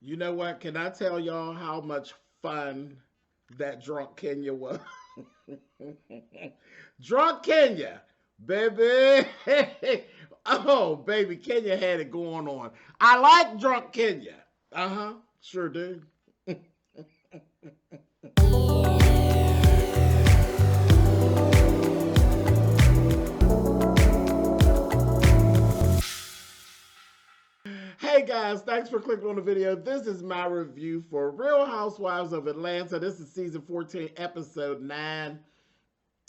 You know what? Can I tell y'all how much fun that drunk Kenya was? Drunk Kenya, baby. Oh, baby, Kenya had it going on. I like drunk Kenya. Uh huh. Sure do. Hey guys, thanks for clicking on the video. This is my review for Real Housewives of Atlanta. This is season 14, episode 9.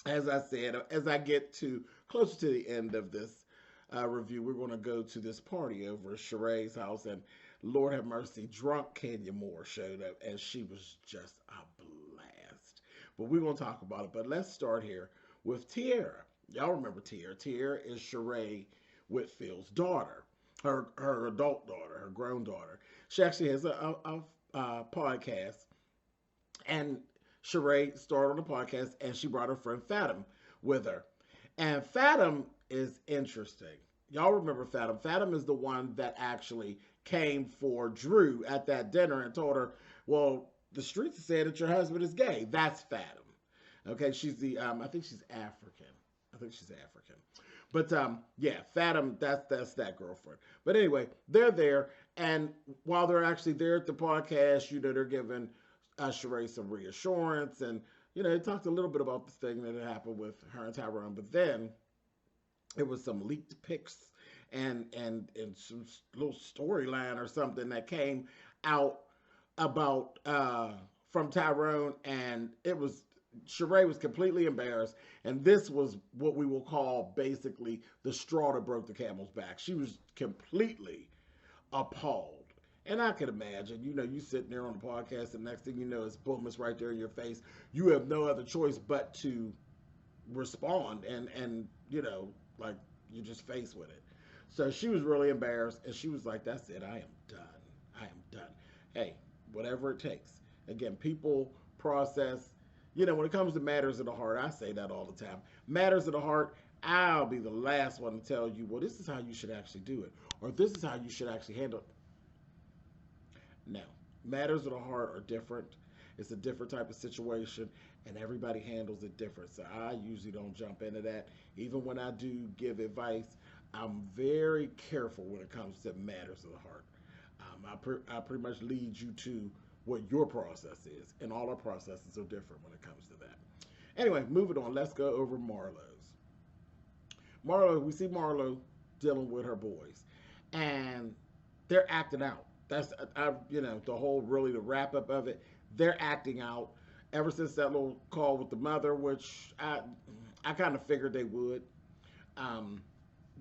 As I said, as I get to closer to the end of this review, we're going to go to this party over at Sheray's house, and Lord have mercy, drunk Kenya Moore showed up, and she was just a blast. But we're going to talk about it. But let's start here with Tierra. Y'all remember Tierra? Tierra is Sheree Whitfield's daughter, her adult daughter, her grown daughter. She actually has a podcast, and Sheree started on the podcast, and she brought her friend Fathom with her. And Fathom is interesting. Y'all remember Fathom? Fathom is the one that actually came for Drew at that dinner and told her, well, the streets said that your husband is gay. That's Fathom. Okay, she's the, I think she's African. I think she's African. But yeah, Fathom, that's that girlfriend. But anyway, they're there, and while they're actually there at the podcast, you know, they're giving Sheree some reassurance, and you know, they talked a little bit about the thing that had happened with her and Tyrone, but then it was some leaked pics and some little storyline or something that came out about from Tyrone, and it was Sheree was completely embarrassed, and this was what we will call basically the straw that broke the camel's back. She was completely appalled. And I can imagine, you know, you sitting there on the podcast, and next thing you know, it's boom, it's right there in your face. You have no other choice but to respond, and you know, like you're just faced with it. So she was really embarrassed, and she was like, "That's it. I am done. I am done. Hey, whatever it takes." Again, people process. You know, when it comes to matters of the heart, I say that all the time. Matters of the heart, I'll be the last one to tell you, well, this is how you should actually do it, or this is how you should actually handle it. No, matters of the heart are different. It's a different type of situation, and everybody handles it different. So I usually don't jump into that. Even when I do give advice, I'm very careful when it comes to matters of the heart. I pretty much lead you to what your process is, and all our processes are different when it comes to that. Anyway, moving on. Let's go over Marlowe's. Marlo, we see Marlo dealing with her boys, and they're acting out. That's you know, the whole really the wrap up of it. They're acting out ever since that little call with the mother, which I kind of figured they would. Um,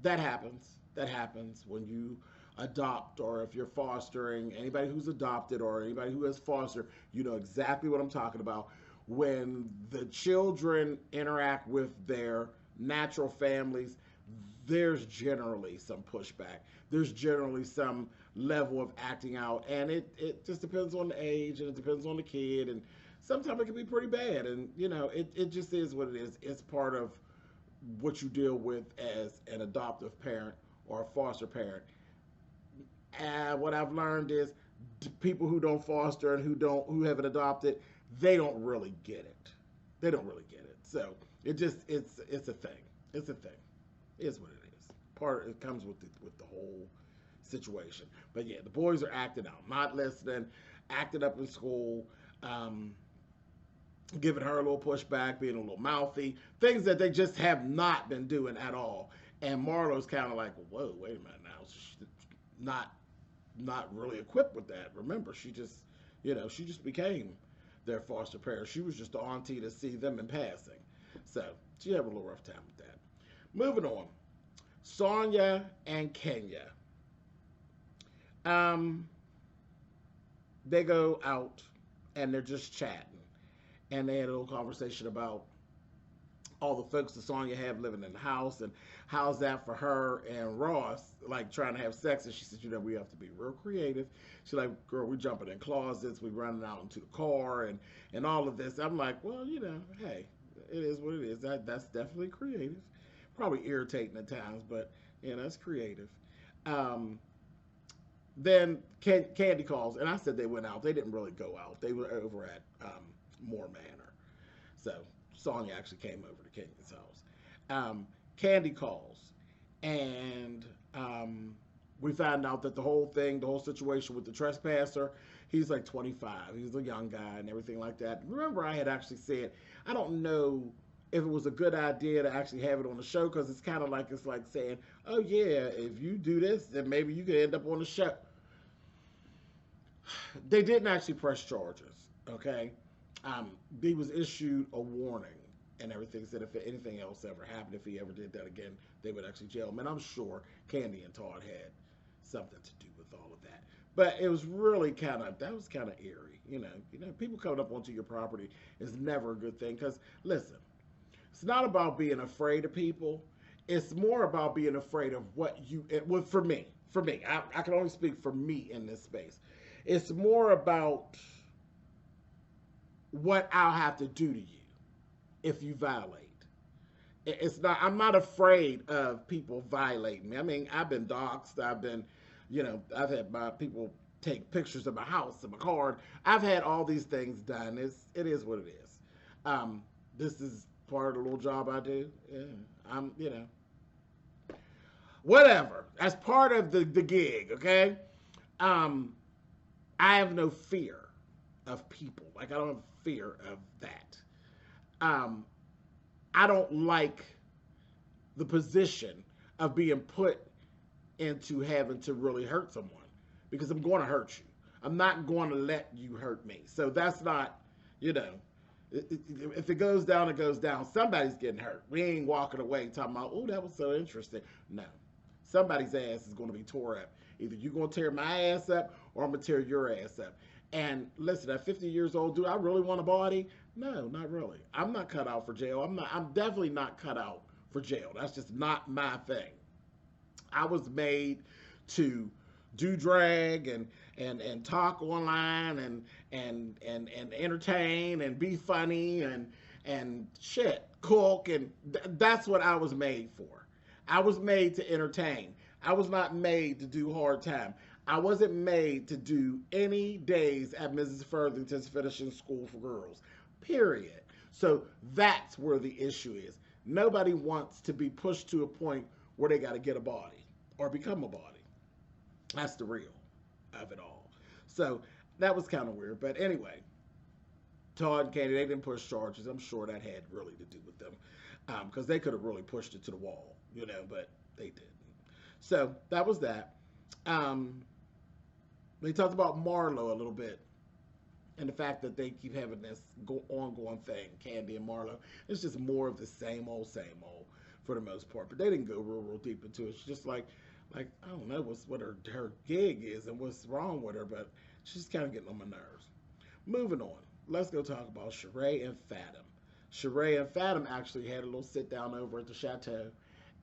that happens. That happens when you adopt, or if you're fostering. Anybody who's adopted or anybody who has fostered, you know exactly what I'm talking about. When the children interact with their natural families, there's generally some pushback. There's generally some level of acting out, and it just depends on the age, and it depends on the kid, and sometimes it can be pretty bad, and you know, it just is what it is. It's part of what you deal with as an adoptive parent or a foster parent. And what I've learned is people who don't foster and who haven't adopted, they don't really get it. They don't really get it. So it's a thing. It's a thing. It's what it is. It comes with the whole situation. But yeah, the boys are acting out, not listening, acting up in school, giving her a little pushback, being a little mouthy, things that they just have not been doing at all. And Marlo's kind of like, whoa, wait a minute now. She's not really equipped with that. Remember, she just, you know, she just became their foster parent. She was just the auntie to see them in passing. So she had a little rough time with that. Moving on, Sonya and Kenya. They go out and they're just chatting, and they had a little conversation about all the folks that Sonya have living in the house, and how's that for her and Ross, like trying to have sex. And she said, you know, we have to be real creative. She's like, girl, we jumping in closets, we running out into the car, and all of this. I'm like, well, you know, hey, it is what it is. That's definitely creative. Probably irritating at times, but you know, it's creative. Um, then Candy calls, and I said they went out. They didn't really go out. They were over at Moore Manor. So Sonya actually came over to Kenya's house. Candy calls, and we found out that the whole thing, the whole situation with the trespasser, he's like 25. He's a young guy and everything like that. Remember, I had actually said, I don't know if it was a good idea to actually have it on the show, because it's kind of like, it's like saying, oh yeah, if you do this, then maybe you could end up on the show. They didn't actually press charges, okay? He was issued a warning and everything, said if anything else ever happened, if he ever did that again, they would actually jail him. And I'm sure Candy and Todd had something to do with all of that. But it was really that was kind of eerie. You know, people coming up onto your property is never a good thing. Because, listen, it's not about being afraid of people. It's more about being afraid of what you, well, for me, I can only speak for me in this space. It's more about what I'll have to do to you if you violate. It's not, I'm not afraid of people violating me. I mean, I've been doxxed. I've been, I've had my people take pictures of my house and my car. I've had all these things done. It is what it is. This is part of the little job I do. Yeah, whatever. That's part of the gig, okay? I have no fear of people. Like, I don't have fear of that. I don't like the position of being put into having to really hurt someone, because I'm going to hurt you. I'm not going to let you hurt me. So that's not, if it goes down, it goes down. Somebody's getting hurt. We ain't walking away talking about, oh, that was so interesting. No. Somebody's ass is going to be tore up. Either you're going to tear my ass up, or I'm going to tear your ass up. And listen, at 50 years old, do I really want a body? No, not really. I'm not cut out for jail. I'm definitely not cut out for jail. That's just not my thing. I was made to do drag and talk online and entertain and be funny and shit, cook, and that's what I was made for. I was made to entertain. I was not made to do hard time. I wasn't made to do any days at Mrs. Furthington's finishing school for girls, period. So that's where the issue is. Nobody wants to be pushed to a point where they got to get a body or become a body. That's the real of it all. So that was kind of weird. But anyway, Todd and Candy, they didn't push charges. I'm sure that had really to do with them, because they could have really pushed it to the wall, but they didn't. So that was that. They talked about Marlo a little bit, and the fact that they keep having this ongoing thing, Candy and Marlo. It's just more of the same old for the most part. But they didn't go real deep into it. It's just like I don't know what her gig is and what's wrong with her, but she's kind of getting on my nerves. Moving on, let's go talk about Sheree and Fathom. Sheree and Fathom actually had a little sit down over at the chateau,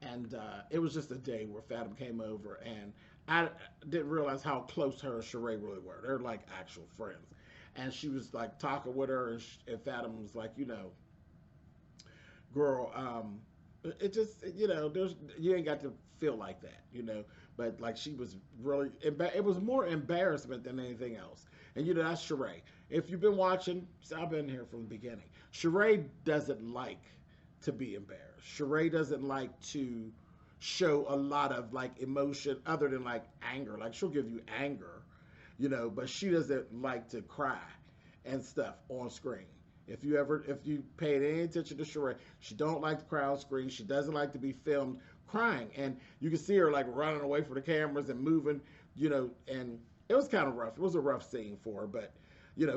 and it was just a day where Fathom came over, and I didn't realize how close her and Sheree really were. They're like actual friends. And she was like talking with her, and Fathom was like, girl, it just, you ain't got to feel like that, but like she was really, it was more embarrassment than anything else. And that's Sheree. If you've been watching, I've been here from the beginning. Sheree doesn't like to be embarrassed. Sheree doesn't like to show a lot of like emotion other than like anger. Like she'll give you anger, but she doesn't like to cry and stuff on screen. If you paid any attention to Sheree, she don't like to cry on screen. She doesn't like to be filmed crying. And you can see her like running away from the cameras and moving, and it was kind of rough. It was a rough scene for her, but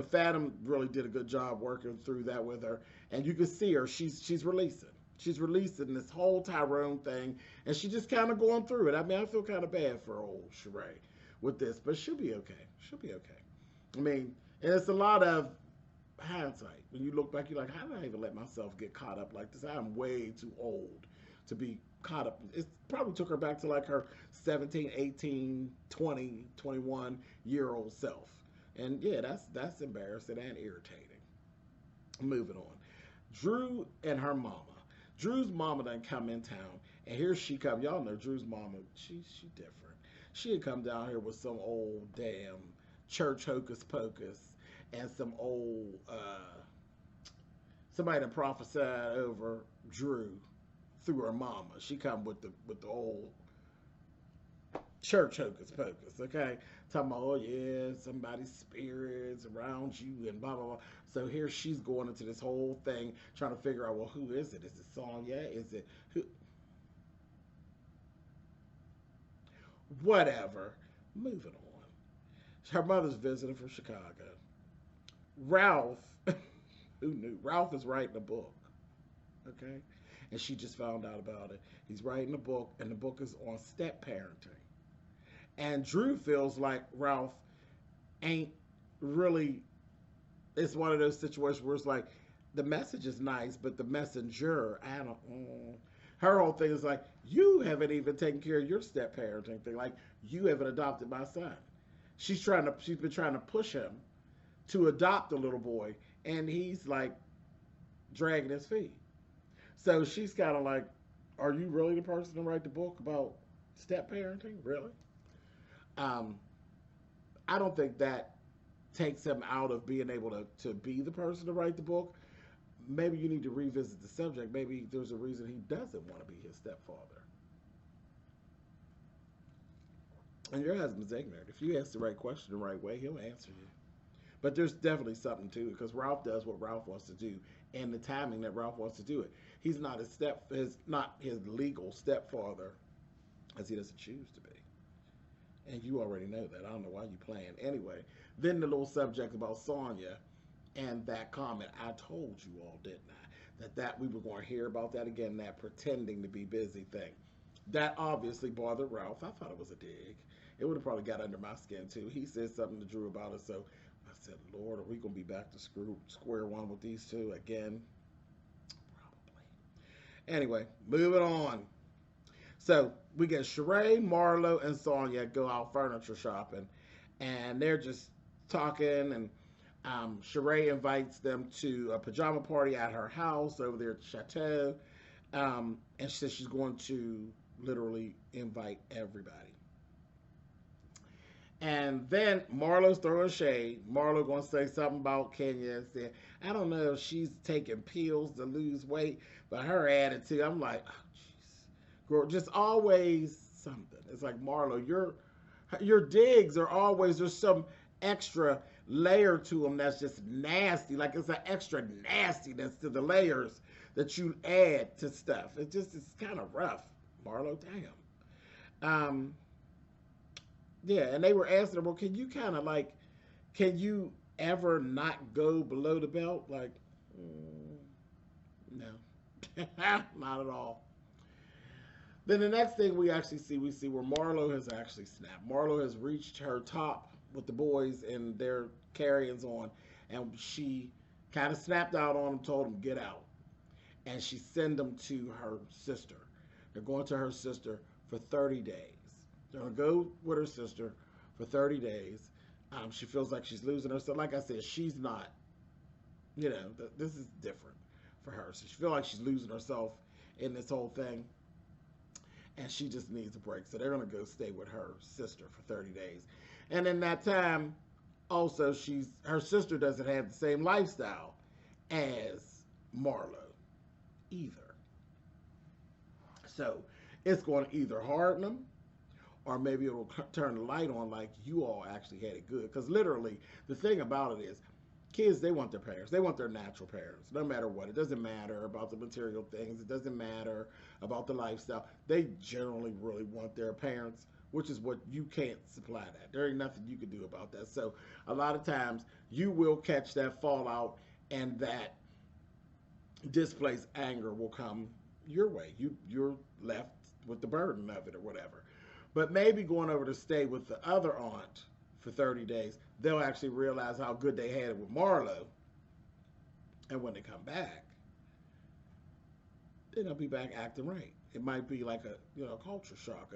Fathom really did a good job working through that with her. And you can see her, she's releasing. She's releasing this whole Tyrone thing, and she's just kind of going through it. I mean, I feel kind of bad for old Sheree with this, but she'll be okay. She'll be okay. I mean, and it's a lot of hindsight. When you look back, you're like, how did I even let myself get caught up like this? I'm way too old to be caught up. It probably took her back to like her 17, 18, 20, 21-year-old self. And yeah, that's embarrassing and irritating. Moving on. Drew and her mama. Drew's mama done come in town, and here she come. Y'all know Drew's mama, she different. She had come down here with some old damn church hocus pocus and some old somebody that prophesied over Drew through her mama. She come with the old church hocus pocus, okay? Talking about, oh yeah, somebody's spirits around you and blah blah blah. So here she's going into this whole thing trying to figure out, well, who is it? Is it Sonya? Is it who? Whatever. Moving on. Her mother's visiting from Chicago. Ralph, who knew? Ralph is writing a book, okay? And she just found out about it. He's writing a book, and the book is on step parenting. And Drew feels like Ralph ain't really, it's one of those situations where it's like, the message is nice, but the messenger, I don't, her whole thing is like, you haven't even taken care of your step parenting thing. Like, you haven't adopted my son. She's been trying to push him to adopt a little boy, and he's like dragging his feet. So she's kind of like, are you really the person to write the book about step parenting? Really? I don't think that takes him out of being able to be the person to write the book. Maybe you need to revisit the subject. Maybe there's a reason he doesn't want to be his stepfather. And your husband's ignorant. If you ask the right question the right way, he'll answer you. But there's definitely something to it, because Ralph does what Ralph wants to do, and the timing that Ralph wants to do it. He's not not his legal stepfather, as he doesn't choose to be. And you already know that. I don't know why you playing. Anyway, then the little subject about Sonya and that comment. I told you all, didn't I? That we were going to hear about that again, that pretending to be busy thing. That obviously bothered Ralph. I thought it was a dig. It would have probably got under my skin too. He said something to Drew about it, so I said, Lord, are we going to be back to square one with these two again? Probably. Anyway, moving on. So we get Sheree, Marlo, and Sonya go out furniture shopping, and they're just talking, and Sheree invites them to a pajama party at her house over there at the chateau, and she says she's going to literally invite everybody. And then Marlo's throwing shade. Marlo going to say something about Kenya and said, I don't know if she's taking pills to lose weight, but her attitude, I'm like, oh, jeez. Girl, just always something. It's like, Marlo, your digs are always, there's some extra layer to them that's just nasty. Like, it's an extra nastiness to the layers that you add to stuff. It's kind of rough, Marlo, damn. Yeah, and they were asking her, well, can you ever not go below the belt? Like, no, not at all. Then the next thing we see where Marlo has actually snapped. Marlo has reached her top with the boys and their carry-ins on, and she kind of snapped out on them, told them, get out. And she sent them to her sister. They're going to her sister for 30 days. They're going to go with her sister for 30 days. She feels like she's losing herself. Like I said, she's not, this is different for her. So she feels like she's losing herself in this whole thing. And she just needs a break. So they're going to go stay with her sister for 30 days. And in that time, also, her sister doesn't have the same lifestyle as Marlo either. So it's going to either harden them, or maybe it'll turn the light on like you all actually had it good. Because literally, the thing about it is, kids, they want their parents. They want their natural parents, no matter what. It doesn't matter about the material things. It doesn't matter about the lifestyle. They generally really want their parents, which is what you can't supply that. There ain't nothing you can do about that. So a lot of times, you will catch that fallout, and that displaced anger will come your way. You're left with the burden of it or whatever. But maybe going over to stay with the other aunt for 30 days, they'll actually realize how good they had it with Marlo. And when they come back, then they'll be back acting right. It might be like a culture shock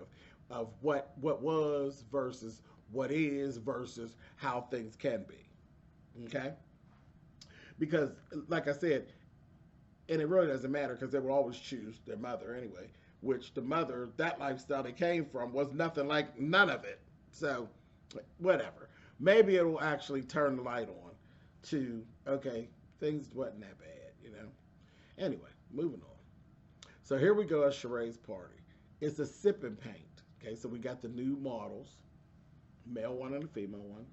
of what was versus what is versus how things can be. Okay? Because, like I said, and it really doesn't matter because they will always choose their mother anyway. which the mother, that lifestyle they came from, was nothing like none of it. So, whatever. Maybe it'll actually turn the light on to, okay, things wasn't that bad, you know? Anyway, moving on. So here we go at Sheree's party. It's a sip and paint. Okay, so we got the new models, male one and a female one.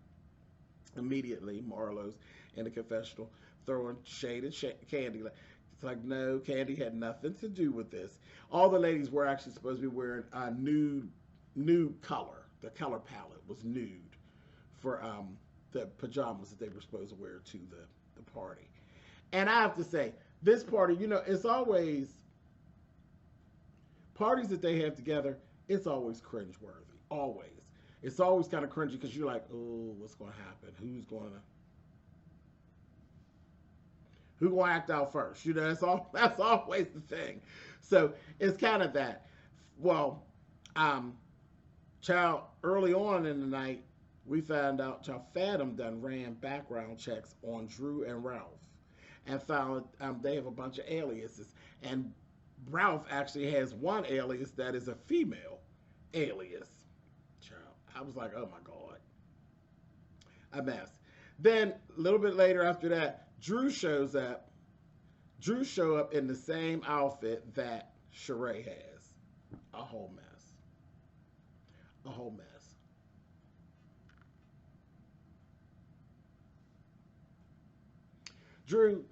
Immediately, Marlo's in the confessional throwing shade at Candy. It's like, no, Candy had nothing to do with this. All the ladies were actually supposed to be wearing a nude color. The color palette was nude for the pajamas that they were supposed to wear to the party. And I have to say, this party, you know, it's always parties that they have together. It's always cringeworthy. Always. It's always kind of cringy because you're like, oh, what's going to happen? Who's going to act out first? You know, that's always the thing. So it's kind of that. Well, child, early on in the night, we found out child Fathom done ran background checks on Drew and Ralph and found they have a bunch of aliases. And Ralph actually has one alias that is a female alias. Child, I was like, oh my God. A mess. Then a little bit later after that, Drew shows up. Drew show up in the same outfit that Sheree has. A whole mess. A whole mess. Drew,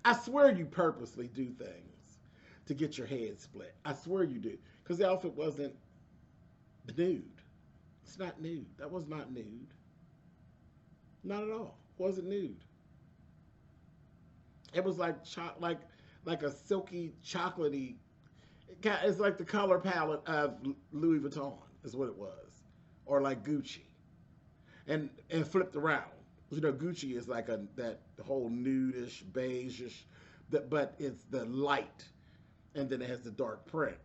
I swear you purposely do things to get your head split. I swear you do. Because the outfit wasn't nude. It's not nude. That was not nude. Not at all. It wasn't nude. It was like a silky, chocolatey. It's like the color palette of Louis Vuitton is what it was, or like Gucci, and flipped around. You know, Gucci is like that whole nudish, beigeish, but it's the light, and then it has the dark print.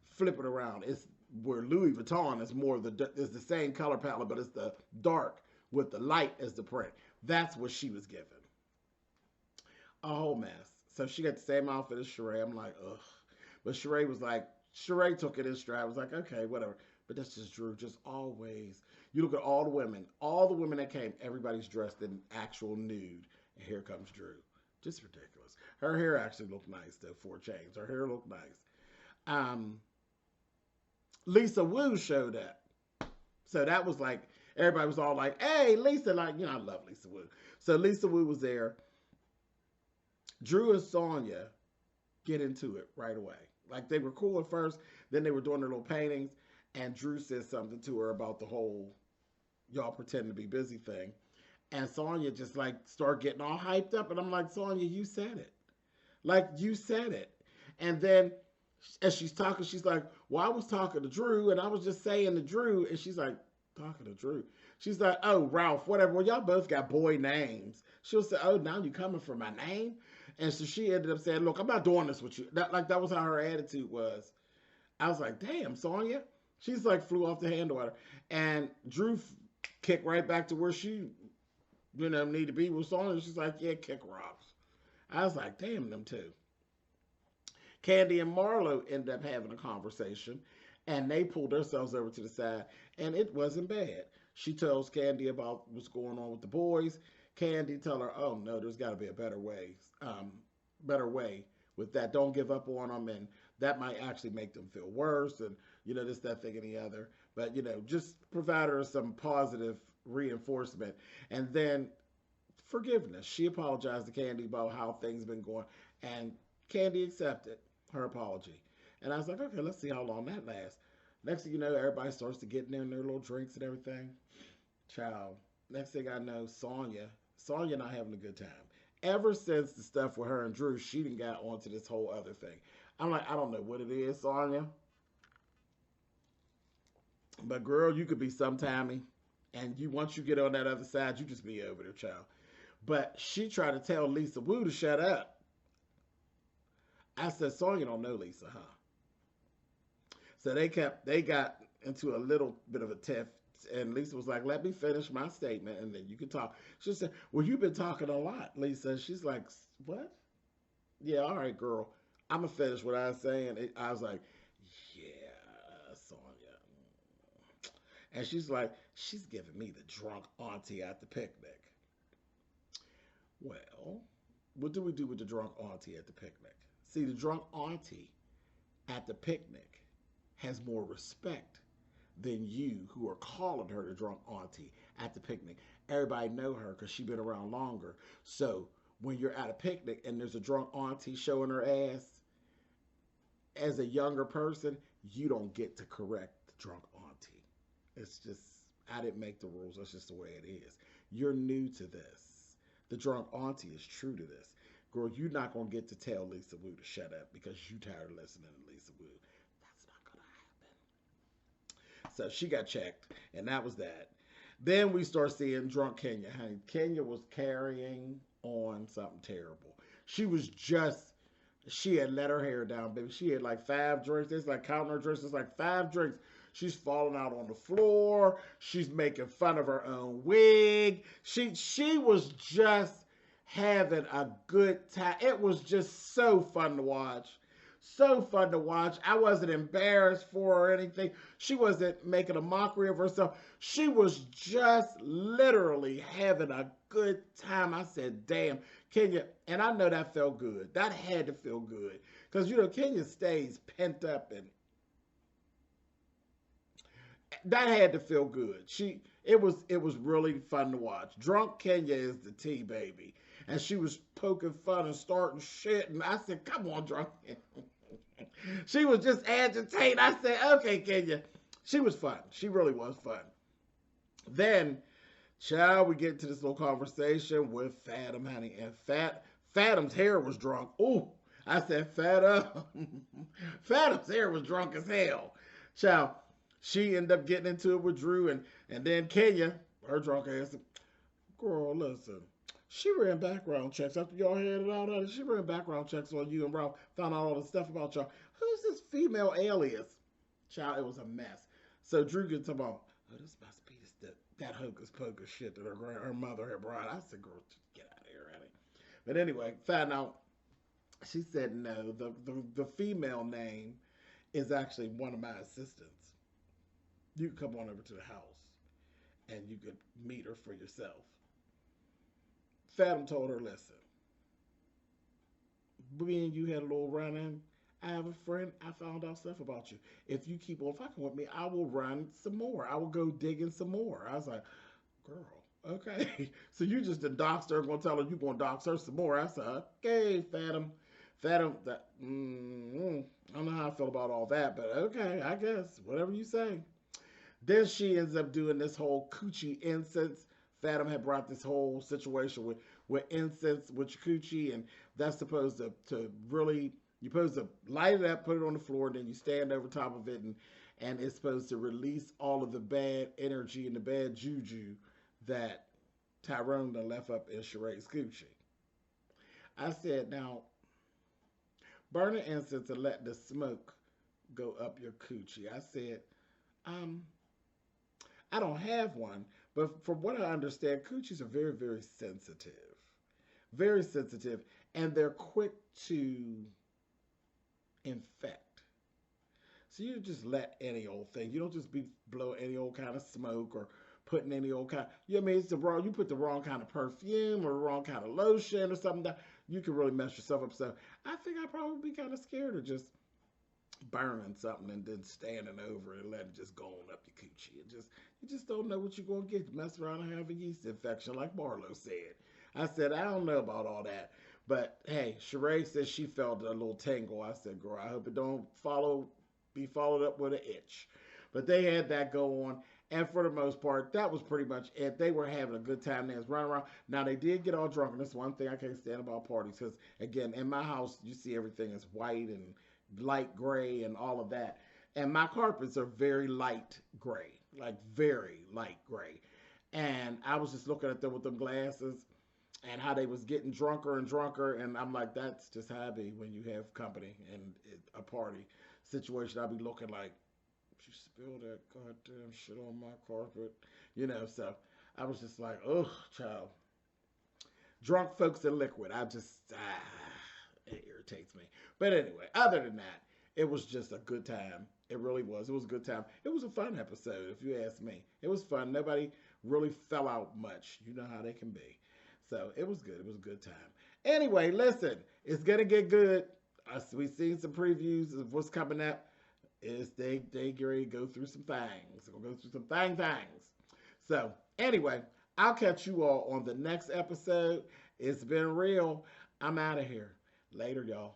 Flip it around. It's where Louis Vuitton is more is the same color palette, but it's the dark with the light as the print. That's what she was given. A whole mess. So she got the same outfit as Sheree. I'm like, ugh. But Sheree was like, Sheree took it in stride. I was like, okay, whatever. But that's just Drew. Just always. You look at all the women that came, everybody's dressed in actual nude. And here comes Drew. Just ridiculous. Her hair actually looked nice, though, for a change. Her hair looked nice. Lisa Wu showed up. So that was like, everybody was all like, hey, Lisa. Like, you know, I love Lisa Wu. So Lisa Wu was there. Drew and Sonya get into it right away. Like, they were cool at first. Then they were doing their little paintings. And Drew said something to her about the whole y'all pretend to be busy thing. And Sonya just like started getting all hyped up. And I'm like, Sonya, you said it. Like, you said it. And then as she's talking, she's like, well, I was talking to Drew. And I was just saying to Drew. And she's like, talking to Drew. She's like, oh, Ralph, whatever. Well, y'all both got boy names. She'll say, oh, now you coming for my name? And so she ended up saying, look, I'm not doing this with you. That was how her attitude was. I was like, damn, Sonya. She's like flew off the handle at her. And Drew kicked right back to where she, you know, need to be with Sonya. She's like, yeah, kick rocks. I was like, damn, them two. Candy and Marlo ended up having a conversation. And they pulled themselves over to the side. And it wasn't bad. She tells Candy about what's going on with the boys. Candy tell her, oh, no, there's got to be a better way with that. Don't give up on them, and that might actually make them feel worse, and, you know, this, that, thing, and the other. But, you know, just provide her some positive reinforcement. And then forgiveness. She apologized to Candy about how things been going, and Candy accepted her apology. And I was like, okay, let's see how long that lasts. Next thing you know, everybody starts to get in their little drinks and everything. Child, next thing I know, Sonya not having a good time. Ever since the stuff with her and Drew, she done got onto this whole other thing. I'm like, I don't know what it is, Sonya. But girl, you could be sometimey. And once you get on that other side, you just be over there, child. But she tried to tell Lisa Wu to shut up. I said, Sonya don't know Lisa, huh? So they got into a little bit of a tiff. And Lisa was like, let me finish my statement, and then you can talk. She said, well, you've been talking a lot, Lisa. She's like, what? Yeah, all right, girl. I'm gonna finish what I was saying. I was like, yeah, Sonya. And she's like, she's giving me the drunk auntie at the picnic. Well, what do we do with the drunk auntie at the picnic? See, the drunk auntie at the picnic has more respect than you who are calling her the drunk auntie at the picnic. Everybody know her because she's been around longer. So when you're at a picnic and there's a drunk auntie showing her ass, as a younger person, you don't get to correct the drunk auntie. It's just, I didn't make the rules. That's just the way it is. You're new to this. The drunk auntie is true to this. Girl, you're not going to get to tell Lisa Wu to shut up because you tired of listening to Lisa Wu. That's not going to happen. So she got checked, and that was that. Then we start seeing drunk Kenya. Honey, Kenya was carrying on something terrible. She was just, she had let her hair down, baby. She had like 5 drinks. It's like counting her drinks. It's like 5 drinks. She's falling out on the floor. She's making fun of her own wig. She was just having a good time. It was just so fun to watch. So fun to watch. I wasn't embarrassed for her or anything. She wasn't making a mockery of herself. She was just literally having a good time. I said, damn, Kenya, and I know that felt good. That had to feel good. Because, you know, Kenya stays pent up, and that had to feel good. It was really fun to watch. Drunk Kenya is the tea, baby. And she was poking fun and starting shit. And I said, come on, drunk. She was just agitated. I said, okay, Kenya. She was fun. She really was fun. Then, child, we get into this little conversation with Fathom, honey. And Fathom's hair was drunk. Ooh, I said, Fathom. Fathom's hair was drunk as hell. Child, she ended up getting into it with Drew. And then Kenya, her drunk ass, girl, listen. She ran background checks after y'all had it out. She ran background checks on you and Ralph. Found out all the stuff about y'all. Who's this female alias? Child, it was a mess. So Drew gets about, oh, this must be that hocus pocus shit that her mother had brought. I said, girl, just get out of here, honey. But anyway, found out. She said no. The female name is actually one of my assistants. You can come on over to the house and you could meet her for yourself. Fathom told her, listen, me and you had a little run-in. I have a friend. I found out stuff about you. If you keep on fucking with me, I will run some more. I will go digging some more. I was like, girl, okay. So you just done doxed her, going to tell her you going to dox her some more. I said, okay, Fathom. Fathom, that, I don't know how I feel about all that, but okay, I guess. Whatever you say. Then she ends up doing this whole coochie incense. Fathom had brought this whole situation with incense with your coochie, and that's supposed to really, you're supposed to light it up, put it on the floor, and then you stand over top of it, and it's supposed to release all of the bad energy and the bad juju that Tyrone done left up in Sheree's coochie. I said, now, burning incense and let the smoke go up your coochie. I said, I don't have one, but from what I understand, coochies are very, very sensitive. Very sensitive, and they're quick to infect. So you just let any old thing. You don't just be blowing any old kind of smoke or putting any old kind. You know what I mean? It's the wrong. You put the wrong kind of perfume or the wrong kind of lotion or something that you can really mess yourself up. So I think I'd probably be kind of scared of just burning something and then standing over it and letting it just go on up your coochie. You just don't know what you're gonna get. You mess around and have a yeast infection, like Marlo said. I said, I don't know about all that. But hey, Sheree said she felt a little tingle. I said, girl, I hope it don't be followed up with an itch. But they had that go on. And for the most part, that was pretty much it. They were having a good time. They was running around. Now, they did get all drunk. And that's one thing I can't stand about parties. Because, again, in my house, you see everything is white and light gray and all of that. And my carpets are very light gray. Like, very light gray. And I was just looking at them with them glasses and how they was getting drunker and drunker. And I'm like, that's just how I be when you have company and a party situation. I'll be looking like, you spilled that goddamn shit on my carpet. You know, so I was just like, ugh, child. Drunk folks and liquid. It irritates me. But anyway, other than that, it was just a good time. It really was. It was a good time. It was a fun episode, if you ask me. It was fun. Nobody really fell out much. You know how they can be. So it was good. It was a good time. Anyway, listen, it's gonna get good. We've seen some previews of what's coming up. Is they get ready to go through some things. We'll go through some things. So anyway, I'll catch you all on the next episode. It's been real. I'm out of here. Later, y'all.